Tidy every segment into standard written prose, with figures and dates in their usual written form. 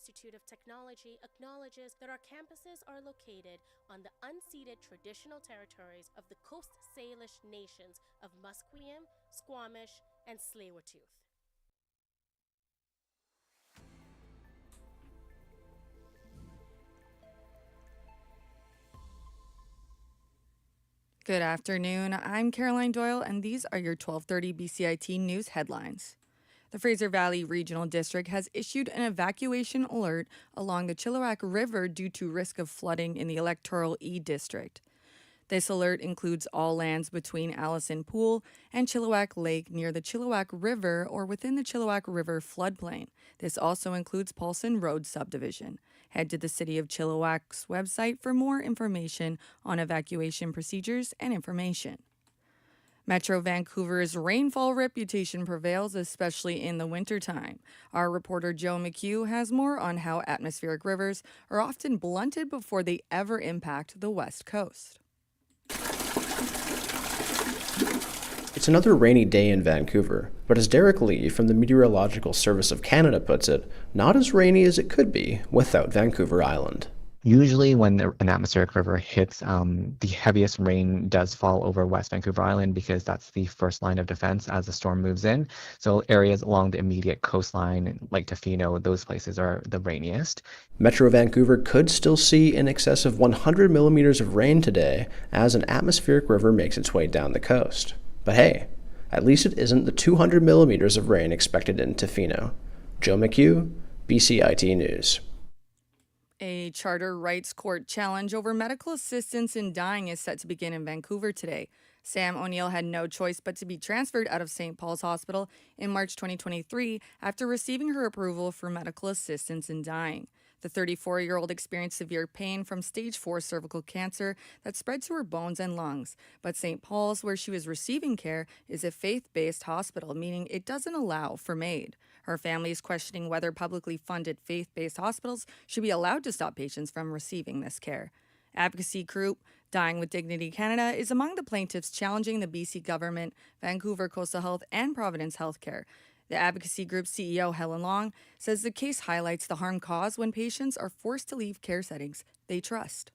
Institute of Technology acknowledges that our campuses are located on the unceded traditional territories of the Coast Salish nations of Musqueam, Squamish, and Tsleil-Waututh. Good afternoon. I'm Caroline Doyle, and these are your 12:30 BCIT news headlines. The Fraser Valley Regional District has issued an evacuation alert along the Chilliwack River due to risk of flooding in the electoral E district. This alert includes all lands between Allison Pool and Chilliwack Lake near the Chilliwack River or within the Chilliwack River floodplain. This also includes Paulson Road subdivision. Head to the City of Chilliwack's website for more information on evacuation procedures and information. Metro Vancouver's rainfall reputation prevails, especially in the wintertime. Our reporter Joe McHugh has more on how atmospheric rivers are often blunted before they ever impact the West Coast. It's another rainy day in Vancouver, but as Derek Lee from the Meteorological Service of Canada puts it, not as rainy as it could be without Vancouver Island. Usually when an atmospheric river hits, the heaviest rain does fall over West Vancouver Island because that's the first line of defense as the storm moves in. So areas along the immediate coastline, like Tofino, those places are the rainiest. Metro Vancouver could still see in excess of 100 millimeters of rain today as an atmospheric river makes its way down the coast. But hey, at least it isn't the 200 millimeters of rain expected in Tofino. Joe McHugh, BCIT News. A charter rights court challenge over medical assistance in dying is set to begin in Vancouver today. Sam O'Neill had no choice but to be transferred out of St. Paul's Hospital in March 2023 after receiving her approval for medical assistance in dying. The 34-year-old experienced severe pain from stage 4 cervical cancer that spread to her bones and lungs. But St. Paul's, where she was receiving care, is a faith-based hospital, meaning it doesn't allow for MAID. Her family is questioning whether publicly funded faith-based hospitals should be allowed to stop patients from receiving this care. Advocacy group Dying with Dignity Canada is among the plaintiffs challenging the BC government, Vancouver Coastal Health, and Providence Healthcare. The advocacy group's CEO, Helen Long, says the case highlights the harm caused when patients are forced to leave care settings they trust.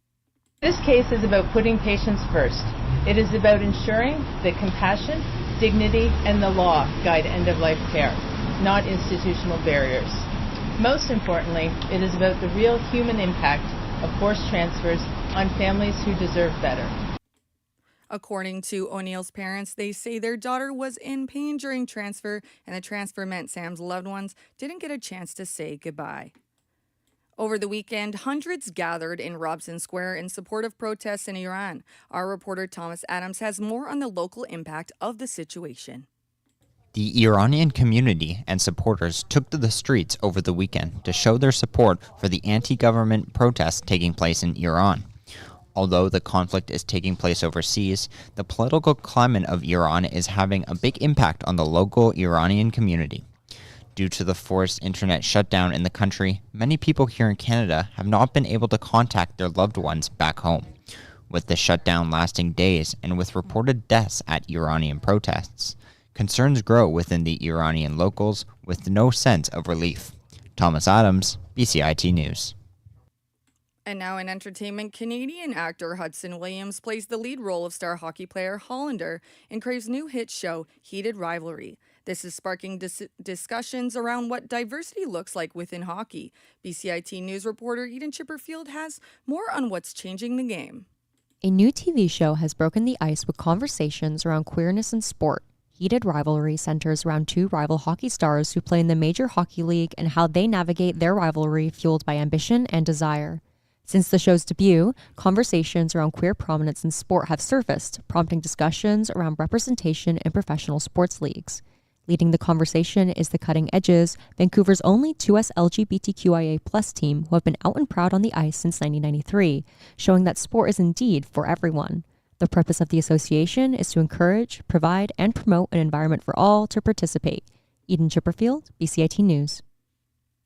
This case is about putting patients first. It is about ensuring that compassion, dignity, and the law guide end-of-life care, not institutional barriers. Most importantly, it is about the real human impact of forced transfers on families who deserve better. According to O'Neill's parents, they say their daughter was in pain during transfer, and the transfer meant Sam's loved ones didn't get a chance to say goodbye. Over the weekend, hundreds gathered in Robson Square in support of protests in Iran. Our reporter Thomas Adams has more on the local impact of the situation. The Iranian community and supporters took to the streets over the weekend to show their support for the anti-government protests taking place in Iran. Although the conflict is taking place overseas, the political climate of Iran is having a big impact on the local Iranian community. Due to the forced internet shutdown in the country, many people here in Canada have not been able to contact their loved ones back home. With the shutdown lasting days and with reported deaths at Iranian protests, concerns grow within the Iranian locals with no sense of relief. Thomas Adams, BCIT News. And now in entertainment, Canadian actor Hudson Williams plays the lead role of star hockey player Hollander in Crave's new hit show, Heated Rivalry. This is sparking discussions around what diversity looks like within hockey. BCIT News reporter Eden Chipperfield has more on what's changing the game. A new TV show has broken the ice with conversations around queerness in sport. Heated Rivalry centers around two rival hockey stars who play in the Major Hockey League and how they navigate their rivalry fueled by ambition and desire. Since the show's debut, conversations around queer prominence in sport have surfaced, prompting discussions around representation in professional sports leagues. Leading the conversation is the Cutting Edges, Vancouver's only 2S LGBTQIA+ team who have been out and proud on the ice since 1993, showing that sport is indeed for everyone. The purpose of the association is to encourage, provide, and promote an environment for all to participate. Eden Chipperfield, BCIT News.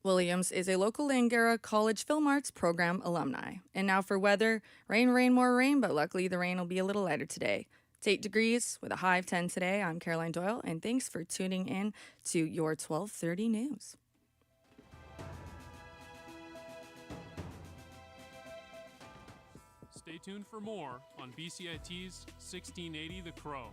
Williams is a local Langara College Film Arts Program alumni. And now for weather, rain, more rain, but luckily the rain will be a little lighter today. It's 8 degrees with a high of 10 today. I'm Caroline Doyle, and thanks for tuning in to your 12:30 news. Stay tuned for more on BCIT's 1680 The Crow.